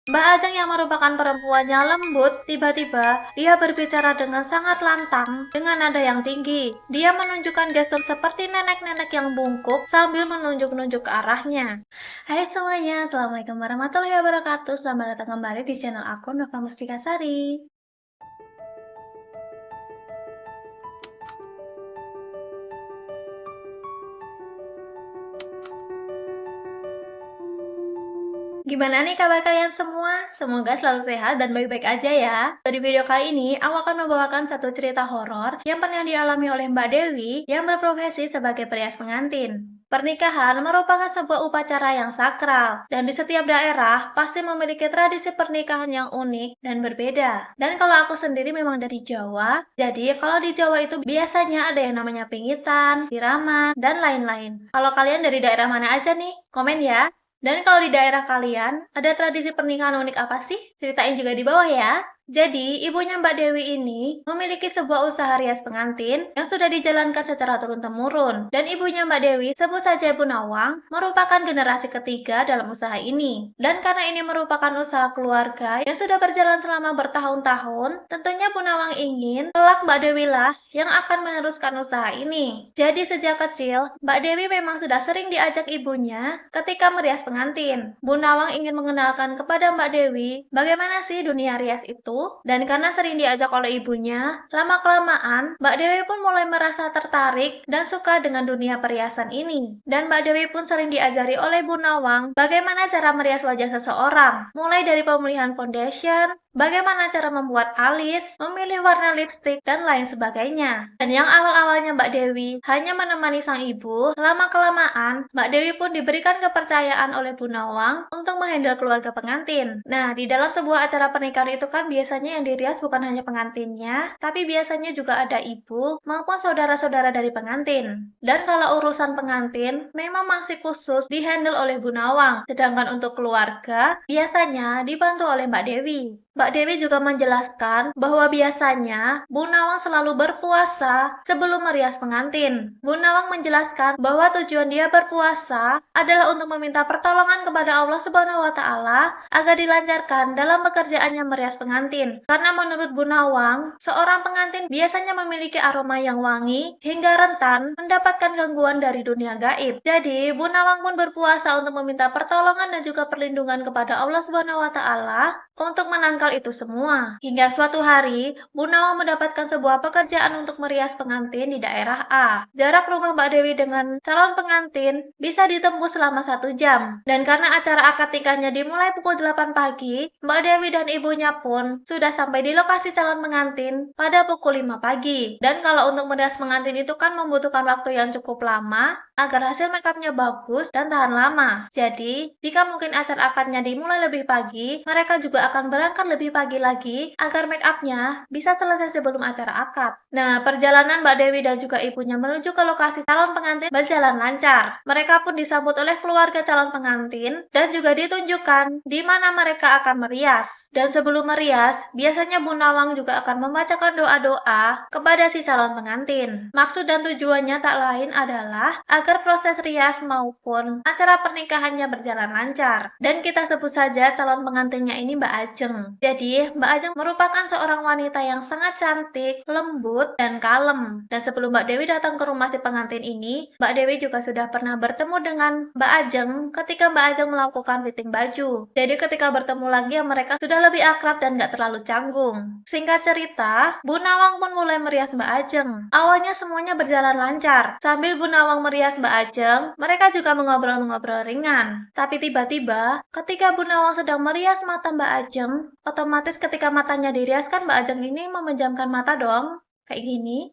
Mbak Ajeng yang merupakan perempuannya lembut, tiba-tiba dia berbicara dengan sangat lantang dengan nada yang tinggi. Dia menunjukkan gestur seperti nenek-nenek yang bungkuk sambil menunjuk-nunjuk ke arahnya. Hai semuanya, Assalamualaikum warahmatullahi wabarakatuh. Selamat datang kembali di channel aku, Nova Mustika Sari. Gimana nih kabar kalian semua? Semoga selalu sehat dan baik-baik aja ya. Di video kali ini, aku akan membawakan satu cerita horor yang pernah dialami oleh Mbak Dewi yang berprofesi sebagai perias pengantin. Pernikahan merupakan sebuah upacara yang sakral, dan di setiap daerah pasti memiliki tradisi pernikahan yang unik dan berbeda. Dan kalau aku sendiri memang dari Jawa, jadi kalau di Jawa itu biasanya ada yang namanya pingitan, siraman, dan lain-lain. Kalau kalian dari daerah mana aja nih? Komen ya! Dan kalau di daerah kalian, ada tradisi pernikahan unik apa sih? Ceritain juga di bawah ya. Jadi, ibunya Mbak Dewi ini memiliki sebuah usaha rias pengantin yang sudah dijalankan secara turun-temurun. Dan ibunya Mbak Dewi, sebut saja Ibu Nawang, merupakan generasi ketiga dalam usaha ini. Dan karena ini merupakan usaha keluarga yang sudah berjalan selama bertahun-tahun, tentunya Bu Nawang ingin kelak Mbak Dewi lah yang akan meneruskan usaha ini. Jadi sejak kecil, Mbak Dewi memang sudah sering diajak ibunya ketika merias pengantin. Bu Nawang ingin mengenalkan kepada Mbak Dewi bagaimana sih dunia rias itu, dan karena sering diajak oleh ibunya, lama-kelamaan Mbak Dewi pun mulai merasa tertarik dan suka dengan dunia perhiasan ini. Dan Mbak Dewi pun sering diajari oleh Bu Nawang bagaimana cara merias wajah seseorang, mulai dari pemilihan foundation, bagaimana cara membuat alis, memilih warna lipstik, dan lain sebagainya. Dan yang awal-awalnya Mbak Dewi hanya menemani sang ibu, lama-kelamaan Mbak Dewi pun diberikan kepercayaan oleh Bu Nawang untuk menghandle keluarga pengantin. Nah, di dalam sebuah acara pernikahan itu kan biasanya yang dirias bukan hanya pengantinnya, tapi biasanya juga ada ibu maupun saudara-saudara dari pengantin. Dan kalau urusan pengantin, memang masih khusus dihandle oleh Bu Nawang, sedangkan untuk keluarga biasanya dibantu oleh Mbak Dewi. Mbak Dewi juga menjelaskan bahwa biasanya Bu Nawang selalu berpuasa sebelum merias pengantin. Bu Nawang menjelaskan bahwa tujuan dia berpuasa adalah untuk meminta pertolongan kepada Allah Subhanahu wa Ta'ala agar dilancarkan dalam pekerjaannya merias pengantin. Karena menurut Bu Nawang, seorang pengantin biasanya memiliki aroma yang wangi hingga rentan mendapatkan gangguan dari dunia gaib. Jadi, Bu Nawang pun berpuasa untuk meminta pertolongan dan juga perlindungan kepada Allah Subhanahu wa Ta'ala untuk menangkal itu semua. Hingga suatu hari, Bu Nawang mendapatkan sebuah pekerjaan untuk merias pengantin di daerah A. Jarak rumah Mbak Dewi dengan calon pengantin bisa ditempuh selama 1 jam. Dan karena acara akad nikahnya dimulai pukul 8 pagi, Mbak Dewi dan ibunya pun sudah sampai di lokasi calon pengantin pada pukul 5 pagi. Dan kalau untuk merias pengantin itu kan membutuhkan waktu yang cukup lama agar hasil makeupnya bagus dan tahan lama. Jadi, jika mungkin acara akadnya dimulai lebih pagi, mereka juga akan berangkat lebih pagi lagi agar make upnya bisa selesai sebelum acara akad. Nah, perjalanan Mbak Dewi dan juga ibunya menuju ke lokasi calon pengantin berjalan lancar. Mereka pun disambut oleh keluarga calon pengantin dan juga ditunjukkan di mana mereka akan merias. Dan sebelum merias, biasanya Bu Nawang juga akan membacakan doa-doa kepada si calon pengantin. Maksud dan tujuannya tak lain adalah agar proses rias maupun acara pernikahannya berjalan lancar. Dan kita sebut saja calon pengantinnya ini Mbak Ajeng. Jadi, Mbak Ajeng merupakan seorang wanita yang sangat cantik, lembut, dan kalem. Dan sebelum Mbak Dewi datang ke rumah si pengantin ini, Mbak Dewi juga sudah pernah bertemu dengan Mbak Ajeng ketika Mbak Ajeng melakukan fitting baju. Jadi ketika bertemu lagi ya mereka sudah lebih akrab dan gak terlalu canggung. Singkat cerita, Bu Nawang pun mulai merias Mbak Ajeng. Awalnya semuanya berjalan lancar. Sambil Bu Nawang merias Mbak Ajeng, mereka juga mengobrol-ngobrol ringan. Tapi tiba-tiba, ketika Bu Nawang sedang merias mata Mbak Ajeng, otomatis ketika matanya dirias kan Mbak Ajeng ini memejamkan mata dong, kayak gini.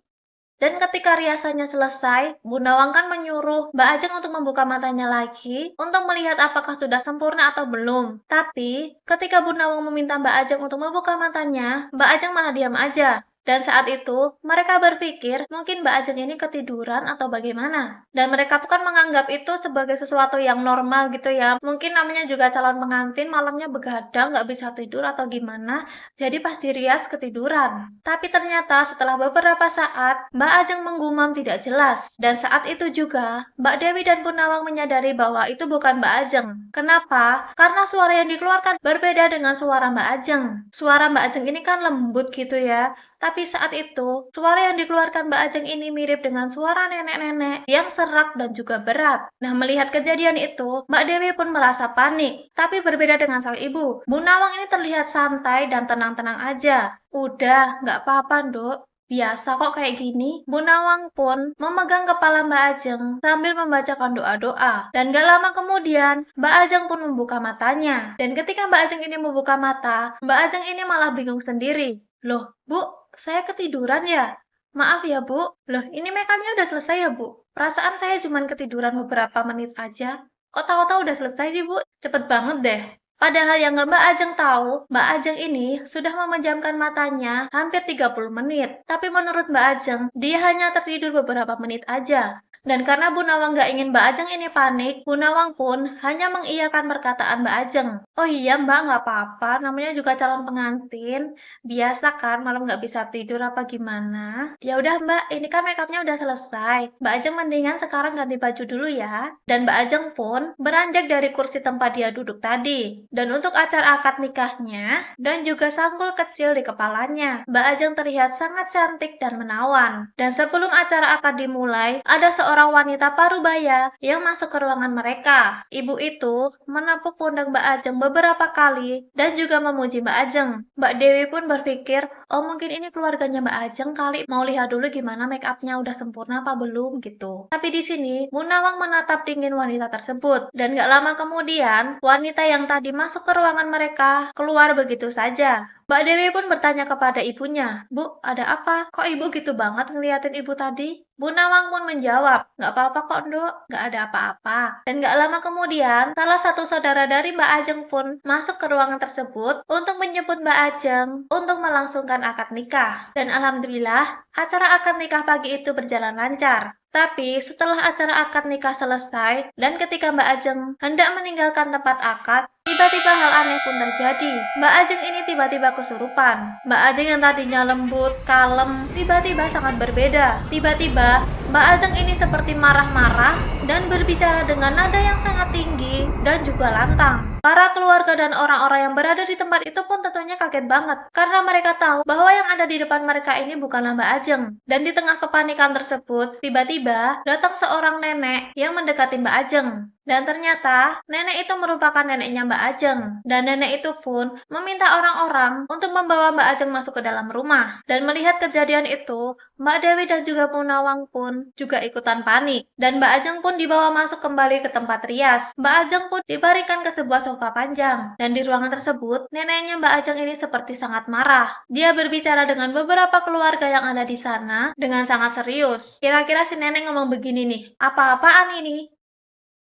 Dan ketika riasannya selesai, Bu Nawang kan menyuruh Mbak Ajeng untuk membuka matanya lagi untuk melihat apakah sudah sempurna atau belum. Tapi, ketika Bu Nawang meminta Mbak Ajeng untuk membuka matanya, Mbak Ajeng malah diam aja. Dan saat itu, mereka berpikir mungkin Mbak Ajeng ini ketiduran atau bagaimana. Dan mereka bukan menganggap itu sebagai sesuatu yang normal gitu ya. Mungkin namanya juga calon pengantin malamnya begadang, nggak bisa tidur atau gimana. Jadi pas dirias ketiduran. Tapi ternyata setelah beberapa saat, Mbak Ajeng menggumam tidak jelas. Dan saat itu juga, Mbak Dewi dan Bu Nawang menyadari bahwa itu bukan Mbak Ajeng. Kenapa? Karena suara yang dikeluarkan berbeda dengan suara Mbak Ajeng. Suara Mbak Ajeng ini kan lembut gitu ya. Tapi saat itu, suara yang dikeluarkan Mbak Ajeng ini mirip dengan suara nenek-nenek yang serak dan juga berat. Nah, melihat kejadian itu, Mbak Dewi pun merasa panik. Tapi berbeda dengan sang ibu, Bu Nawang ini terlihat santai dan tenang-tenang aja. Udah, nggak apa-apa, Nduk. Biasa kok kayak gini. Bu Nawang pun memegang kepala Mbak Ajeng sambil membacakan doa-doa. Dan gak lama kemudian, Mbak Ajeng pun membuka matanya. Dan ketika Mbak Ajeng ini membuka mata, Mbak Ajeng ini malah bingung sendiri. Loh, Bu, saya ketiduran ya? Maaf ya, Bu. Loh, ini make-upnya udah selesai ya, Bu? Perasaan saya cuma ketiduran beberapa menit aja. Kok tahu-tahu udah selesai sih, Bu? Cepet banget deh. Padahal yang nggak Mbak Ajeng tahu, Mbak Ajeng ini sudah memejamkan matanya hampir 30 menit. Tapi menurut Mbak Ajeng, dia hanya tertidur beberapa menit aja. Dan karena Bu Nawang nggak ingin Mbak Ajeng ini panik, Bu Nawang pun hanya mengiyakan perkataan Mbak Ajeng. Oh iya Mbak, nggak apa-apa, namanya juga calon pengantin. Biasa kan malam nggak bisa tidur apa gimana? Ya udah Mbak, ini kan makeupnya udah selesai. Mbak Ajeng mendingan sekarang ganti baju dulu ya. Dan Mbak Ajeng pun beranjak dari kursi tempat dia duduk tadi. Dan untuk acara akad nikahnya, dan juga sanggul kecil di kepalanya, Mbak Ajeng terlihat sangat cantik dan menawan. Dan sebelum acara akad dimulai, ada seorang wanita parubaya yang masuk ke ruangan mereka. Ibu itu menepuk pundak Mbak Ajeng beberapa kali dan juga memuji Mbak Ajeng. Mbak Dewi pun berpikir, oh mungkin ini keluarganya Mbak Ajeng kali, mau lihat dulu gimana make upnya udah sempurna apa belum gitu. Tapi di sini, Bu Nawang menatap dingin wanita tersebut. Dan gak lama kemudian, wanita yang tadi masuk ke ruangan mereka keluar begitu saja. Mbak Dewi pun bertanya kepada ibunya, Bu, ada apa? Kok ibu gitu banget ngeliatin ibu tadi? Bu Nawang pun menjawab, nggak apa-apa kok, Nduk, nggak ada apa-apa. Dan nggak lama kemudian, salah satu saudara dari Mbak Ajeng pun masuk ke ruangan tersebut untuk menjemput Mbak Ajeng untuk melangsungkan akad nikah. Dan alhamdulillah, acara akad nikah pagi itu berjalan lancar. Tapi setelah acara akad nikah selesai, dan ketika Mbak Ajeng hendak meninggalkan tempat akad, tiba-tiba hal aneh pun terjadi. Mbak Ajeng ini tiba-tiba kesurupan. Mbak Ajeng yang tadinya lembut, kalem, tiba-tiba sangat berbeda. Tiba-tiba, Mbak Ajeng ini seperti marah-marah dan berbicara dengan nada yang sangat tinggi dan juga lantang. Para keluarga dan orang-orang yang berada di tempat itu pun tentunya kaget banget karena mereka tahu bahwa yang ada di depan mereka ini bukanlah Mbak Ajeng. Dan di tengah kepanikan tersebut, tiba-tiba datang seorang nenek yang mendekati Mbak Ajeng. Dan ternyata nenek itu merupakan neneknya Mbak Ajeng. Dan nenek itu pun meminta orang-orang untuk membawa Mbak Ajeng masuk ke dalam rumah. Dan melihat kejadian itu, Mbak Dewi dan juga Bu Nawang pun juga ikutan panik. Dan Mbak Ajeng pun dibawa masuk kembali ke tempat rias. Mbak Ajeng pun dibarikan ke sebuah sofa panjang. Dan di ruangan tersebut, neneknya Mbak Ajeng ini seperti sangat marah. Dia berbicara dengan beberapa keluarga yang ada di sana dengan sangat serius. Kira-kira si nenek ngomong begini nih, apa-apaan ini?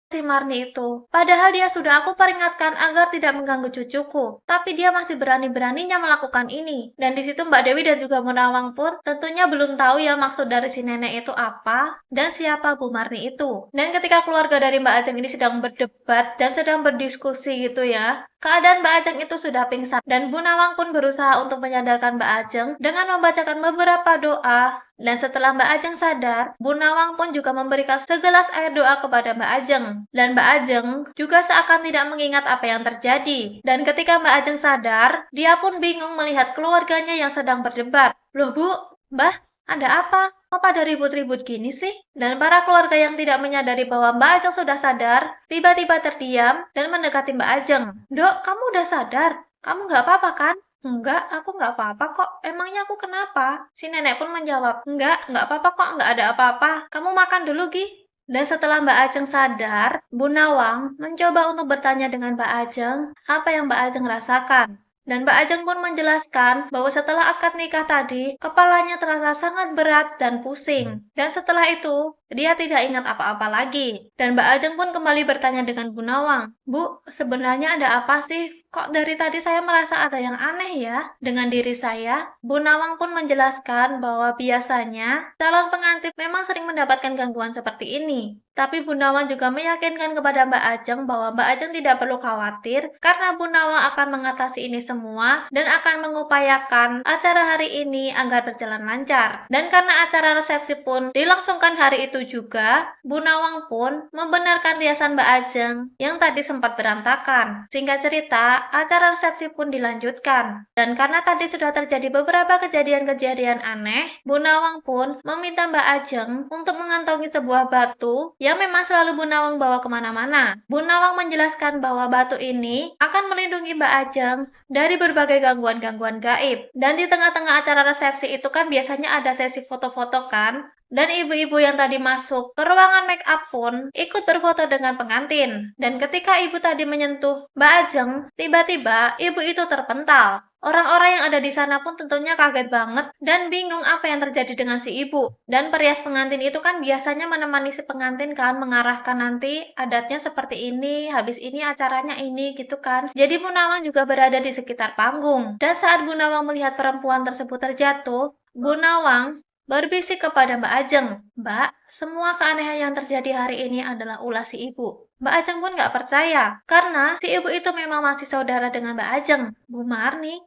Si Marni itu. Padahal dia sudah aku peringatkan agar tidak mengganggu cucuku, tapi dia masih berani-beraninya melakukan ini. Dan di situ Mbak Dewi dan juga Bu Nawang pun tentunya belum tahu ya maksud dari si nenek itu apa dan siapa Bu Marni itu. Dan ketika keluarga dari Mbak Ajeng ini sedang berdebat dan sedang berdiskusi gitu ya, keadaan Mbak Ajeng itu sudah pingsan dan Bu Nawang pun berusaha untuk menyadarkan Mbak Ajeng dengan membacakan beberapa doa. Dan setelah Mbak Ajeng sadar, Bu Nawang pun juga memberikan segelas air doa kepada Mbak Ajeng. Dan Mbak Ajeng juga seakan tidak mengingat apa yang terjadi. Dan ketika Mbak Ajeng sadar, dia pun bingung melihat keluarganya yang sedang berdebat. Loh Bu, Mbah, ada apa? Kok pada ribut-ribut gini sih? Dan para keluarga yang tidak menyadari bahwa Mbak Ajeng sudah sadar, tiba-tiba terdiam dan mendekati Mbak Ajeng. Dok, kamu udah sadar? Kamu nggak apa-apa kan? Enggak, aku nggak apa-apa kok. Emangnya aku kenapa? Si nenek pun menjawab, nggak apa-apa kok, nggak ada apa-apa. Kamu makan dulu, Gi. Dan setelah Mbak Ajeng sadar, Bu Nawang mencoba untuk bertanya dengan Mbak Ajeng apa yang Mbak Ajeng rasakan. Dan Mbak Ajeng pun menjelaskan bahwa setelah akad nikah tadi, kepalanya terasa sangat berat dan pusing. Dan setelah itu, Dia tidak ingat apa-apa lagi. Dan Mbak Ajeng pun kembali bertanya dengan Bu Nawang, "Bu, sebenarnya ada apa sih? Kok dari tadi saya merasa ada yang aneh ya dengan diri saya?" Bu Nawang pun menjelaskan bahwa biasanya calon pengantin memang sering mendapatkan gangguan seperti ini. Tapi Bu Nawang juga meyakinkan kepada Mbak Ajeng bahwa Mbak Ajeng tidak perlu khawatir karena Bu Nawang akan mengatasi ini semua dan akan mengupayakan acara hari ini agar berjalan lancar. Dan karena acara resepsi pun dilangsungkan hari itu juga, Bu Nawang pun membenarkan riasan Mbak Ajeng yang tadi sempat berantakan. Singkat cerita, acara resepsi pun dilanjutkan. Dan karena tadi sudah terjadi beberapa kejadian-kejadian aneh, Bu Nawang pun meminta Mbak Ajeng untuk mengantongi sebuah batu yang memang selalu Bu Nawang bawa kemana-mana. Bu Nawang menjelaskan bahwa batu ini akan melindungi Mbak Ajeng dari berbagai gangguan-gangguan gaib. Dan di tengah-tengah acara resepsi itu kan biasanya ada sesi foto-foto kan? Dan ibu-ibu yang tadi masuk ke ruangan make up pun ikut berfoto dengan pengantin. Dan ketika ibu tadi menyentuh Mbak Ajeng, tiba-tiba ibu itu terpental. Orang-orang yang ada di sana pun tentunya kaget banget dan bingung apa yang terjadi dengan si ibu. Dan perias pengantin itu kan biasanya menemani si pengantin kan, mengarahkan nanti adatnya seperti ini, habis ini acaranya ini gitu kan. Jadi Bu Nawang juga berada di sekitar panggung. Dan saat Bu Nawang melihat perempuan tersebut terjatuh, Bu Nawang berbisik kepada Mbak Ajeng, "Mbak, semua keanehan yang terjadi hari ini adalah ulah si ibu." Mbak Ajeng pun nggak percaya, karena si ibu itu memang masih saudara dengan Mbak Ajeng, Bu Marni.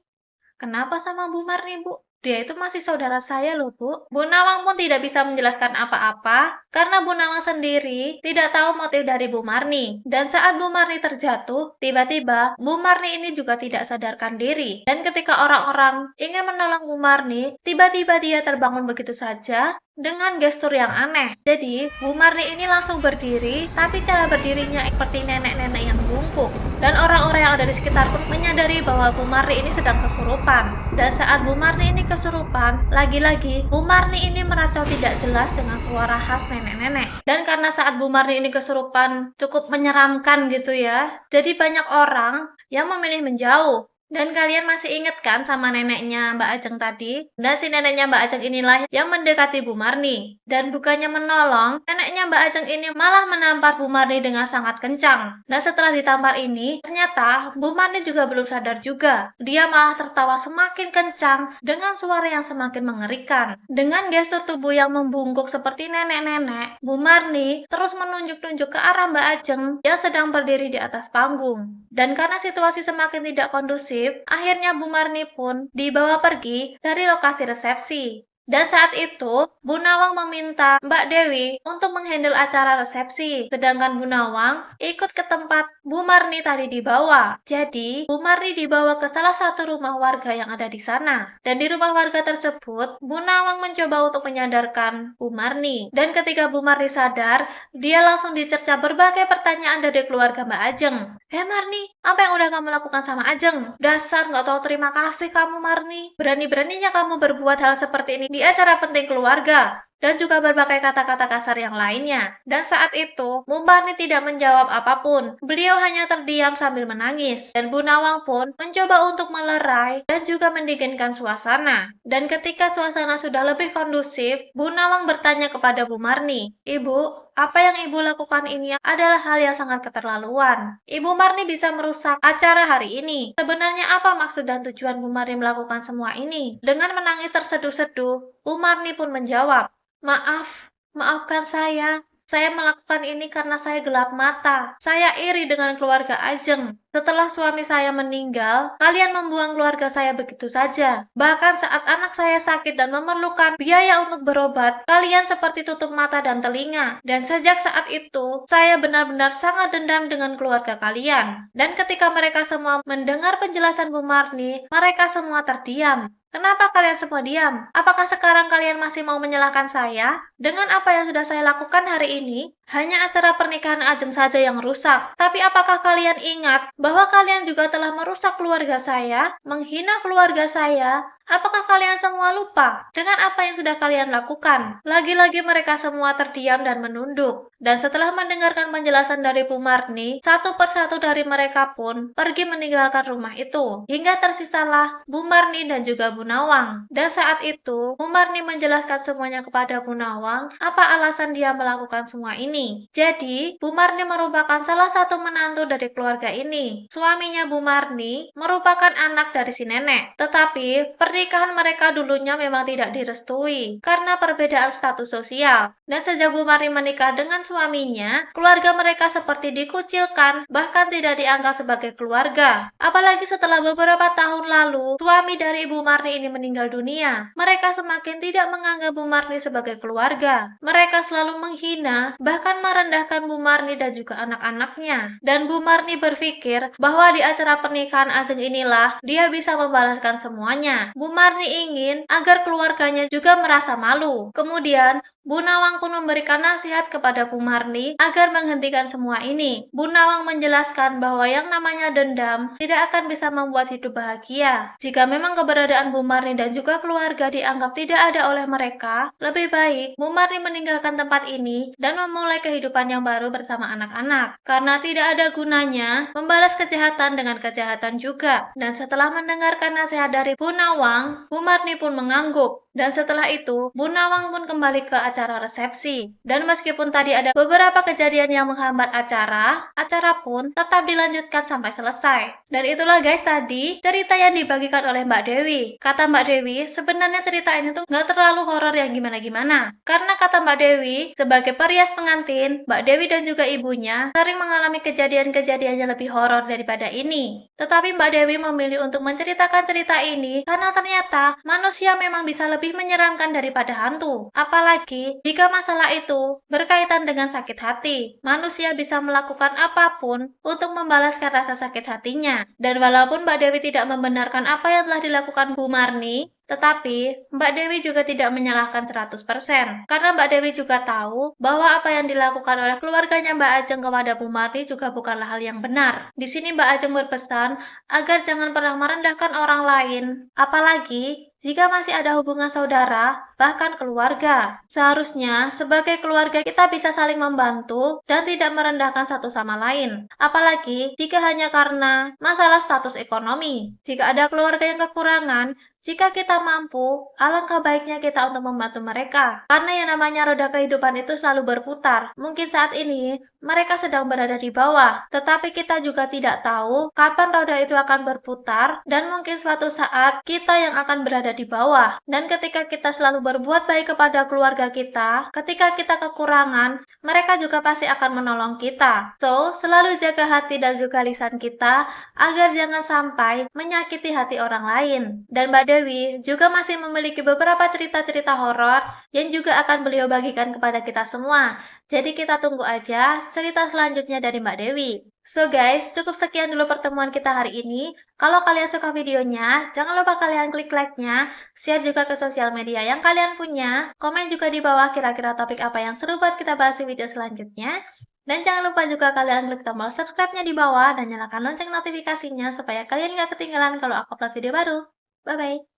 "Kenapa sama Bu Marni, Bu? Dia itu masih saudara saya loh, Bu." Bu Nawang pun tidak bisa menjelaskan apa-apa karena Bu Nawang sendiri tidak tahu motif dari Bu Marni. Dan saat Bu Marni terjatuh, tiba-tiba Bu Marni ini juga tidak sadarkan diri. Dan ketika orang-orang ingin menolong Bu Marni, tiba-tiba dia terbangun begitu saja dengan gestur yang aneh. Jadi, Bu Marni ini langsung berdiri, tapi cara berdirinya seperti nenek-nenek yang bungkuk. Dan orang-orang yang ada di sekitar pun menyadari bahwa Bu Marni ini sedang kesurupan. Dan saat Bu Marni ini kesurupan, lagi-lagi Bu Marni ini meracau tidak jelas dengan suara khas nenek-nenek. Dan karena saat Bu Marni ini kesurupan cukup menyeramkan gitu ya, jadi banyak orang yang memilih menjauh. Dan kalian masih inget kan sama neneknya Mbak Ajeng tadi? Dan si neneknya Mbak Ajeng inilah yang mendekati Bu Marni. Dan bukannya menolong, neneknya Mbak Ajeng ini malah menampar Bu Marni dengan sangat kencang. Dan setelah ditampar ini, ternyata Bu Marni juga belum sadar juga. Dia malah tertawa semakin kencang dengan suara yang semakin mengerikan. Dengan gestur tubuh yang membungkuk seperti nenek-nenek, Bu Marni terus menunjuk-nunjuk ke arah Mbak Ajeng yang sedang berdiri di atas panggung. Dan karena situasi semakin tidak kondusif, akhirnya Bu Marni pun dibawa pergi dari lokasi resepsi. Dan saat itu, Bu Nawang meminta Mbak Dewi untuk menghandle acara resepsi, sedangkan Bu Nawang ikut ke tempat Bu Marni tadi dibawa. Jadi, Bu Marni dibawa ke salah satu rumah warga yang ada di sana. Dan di rumah warga tersebut, Bu Nawang mencoba untuk menyadarkan Bu Marni. Dan ketika Bu Marni sadar, dia langsung dicerca berbagai pertanyaan dari keluarga Mbak Ajeng. Marni, apa yang udah kamu lakukan sama Ajeng? Dasar nggak tahu terima kasih kamu, Marni. Berani-beraninya kamu berbuat hal seperti ini di acara penting keluarga. Dan juga berbagai kata-kata kasar yang lainnya. Dan saat itu, Bu Marni tidak menjawab apapun. Beliau hanya terdiam sambil menangis. Dan Bu Nawang pun mencoba untuk melerai dan juga mendinginkan suasana. Dan ketika suasana sudah lebih kondusif, Bu Nawang bertanya kepada Bu Marni, "Ibu, apa yang Ibu lakukan ini adalah hal yang sangat keterlaluan. Ibu Marni bisa merusak acara hari ini. Sebenarnya apa maksud dan tujuan Bu Marni melakukan semua ini?" Dengan menangis terseduh-seduh, Bu Marni pun menjawab, maafkan saya. Saya melakukan ini karena saya gelap mata. Saya iri dengan keluarga Ajeng. Setelah suami saya meninggal, kalian membuang keluarga saya begitu saja. Bahkan saat anak saya sakit dan memerlukan biaya untuk berobat, kalian seperti tutup mata dan telinga. Dan sejak saat itu, saya benar-benar sangat dendam dengan keluarga kalian. Dan ketika mereka semua mendengar penjelasan Bu Marni, mereka semua terdiam. Kenapa kalian semua diam? Apakah sekarang kalian masih mau menyalahkan saya? Dengan apa yang sudah saya lakukan hari ini, hanya acara pernikahan Ajeng saja yang rusak. Tapi apakah kalian ingat bahwa kalian juga telah merusak keluarga saya, menghina keluarga saya, Apakah kalian semua lupa dengan apa yang sudah kalian lakukan? Lagi-lagi mereka semua terdiam dan menunduk. Dan setelah mendengarkan penjelasan dari Bu Marni, satu persatu dari mereka pun pergi meninggalkan rumah itu. Hingga tersisalah Bu Marni dan juga Bu Nawang. Dan saat itu, Bu Marni menjelaskan semuanya kepada Bu Nawang, apa alasan dia melakukan semua ini. Jadi, Bu Marni merupakan salah satu menantu dari keluarga ini. Suaminya Bu Marni merupakan anak dari si nenek. Tetapi, pernikahan mereka dulunya memang tidak direstui karena perbedaan status sosial. Dan sejak Bu Marni menikah dengan suaminya, keluarga mereka seperti dikucilkan, bahkan tidak dianggap sebagai keluarga. Apalagi setelah beberapa tahun lalu, suami dari Ibu Marni ini meninggal dunia. Mereka semakin tidak menganggap Bu Marni sebagai keluarga. Mereka selalu menghina, bahkan merendahkan Bu Marni dan juga anak-anaknya. Dan Bu Marni berpikir bahwa di acara pernikahan Ajeng inilah dia bisa membalaskan semuanya. Bu Marni ingin agar keluarganya juga merasa malu. Kemudian, Bu Nawang pun memberikan nasihat kepada Bu Marni agar menghentikan semua ini. Bu Nawang menjelaskan bahwa yang namanya dendam tidak akan bisa membuat hidup bahagia. Jika memang keberadaan Bu Marni dan juga keluarga dianggap tidak ada oleh mereka, lebih baik Bu Marni meninggalkan tempat ini dan memulai kehidupan yang baru bersama anak-anak. Karena tidak ada gunanya membalas kejahatan dengan kejahatan juga. Dan setelah mendengarkan nasihat dari Bu Nawang, Bu Marni pun mengangguk. Dan setelah itu, Bu Nawang pun kembali ke acara resepsi. Dan meskipun tadi ada beberapa kejadian yang menghambat acara pun tetap dilanjutkan sampai selesai. Dan itulah guys tadi cerita yang dibagikan oleh Mbak Dewi. Kata Mbak Dewi, sebenarnya cerita ini tuh nggak terlalu horor yang gimana-gimana. Karena kata Mbak Dewi, sebagai perias pengantin, Mbak Dewi dan juga ibunya sering mengalami kejadian-kejadian yang lebih horor daripada ini. Tetapi Mbak Dewi memilih untuk menceritakan cerita ini karena ternyata manusia memang bisa lebih menyeramkan daripada hantu. Apalagi jika masalah itu berkaitan dengan sakit hati. Manusia bisa melakukan apapun untuk membalaskan rasa sakit hatinya. Dan walaupun Mbak Dewi tidak membenarkan apa yang telah dilakukan Bu Marni, tetapi, Mbak Dewi juga tidak menyalahkan 100%, karena Mbak Dewi juga tahu bahwa apa yang dilakukan oleh keluarganya Mbak Ajeng kepada Bu Marni juga bukanlah hal yang benar. Di sini Mbak Ajeng berpesan agar jangan pernah merendahkan orang lain, apalagi jika masih ada hubungan saudara, bahkan keluarga. Seharusnya, sebagai keluarga kita bisa saling membantu dan tidak merendahkan satu sama lain. Apalagi jika hanya karena masalah status ekonomi. Jika ada keluarga yang kekurangan, jika kita mampu, alangkah baiknya kita untuk membantu mereka. Karena yang namanya roda kehidupan itu selalu berputar. Mungkin saat ini mereka sedang berada di bawah, tetapi kita juga tidak tahu kapan roda itu akan berputar dan mungkin suatu saat kita yang akan berada di bawah. Dan ketika kita selalu berbuat baik kepada keluarga kita, ketika kita kekurangan, mereka juga pasti akan menolong kita. So, selalu jaga hati dan juga lisan kita agar jangan sampai menyakiti hati orang lain. Dan Mbak Dewi juga masih memiliki beberapa cerita-cerita horor yang juga akan beliau bagikan kepada kita semua. Jadi kita tunggu aja cerita selanjutnya dari Mbak Dewi. So guys, cukup sekian dulu pertemuan kita hari ini. Kalau kalian suka videonya, jangan lupa kalian klik like-nya, share juga ke sosial media yang kalian punya, komen juga di bawah kira-kira topik apa yang seru buat kita bahas di video selanjutnya. Dan jangan lupa juga kalian klik tombol subscribe-nya di bawah dan nyalakan lonceng notifikasinya supaya kalian nggak ketinggalan kalau aku upload video baru. Bye-bye!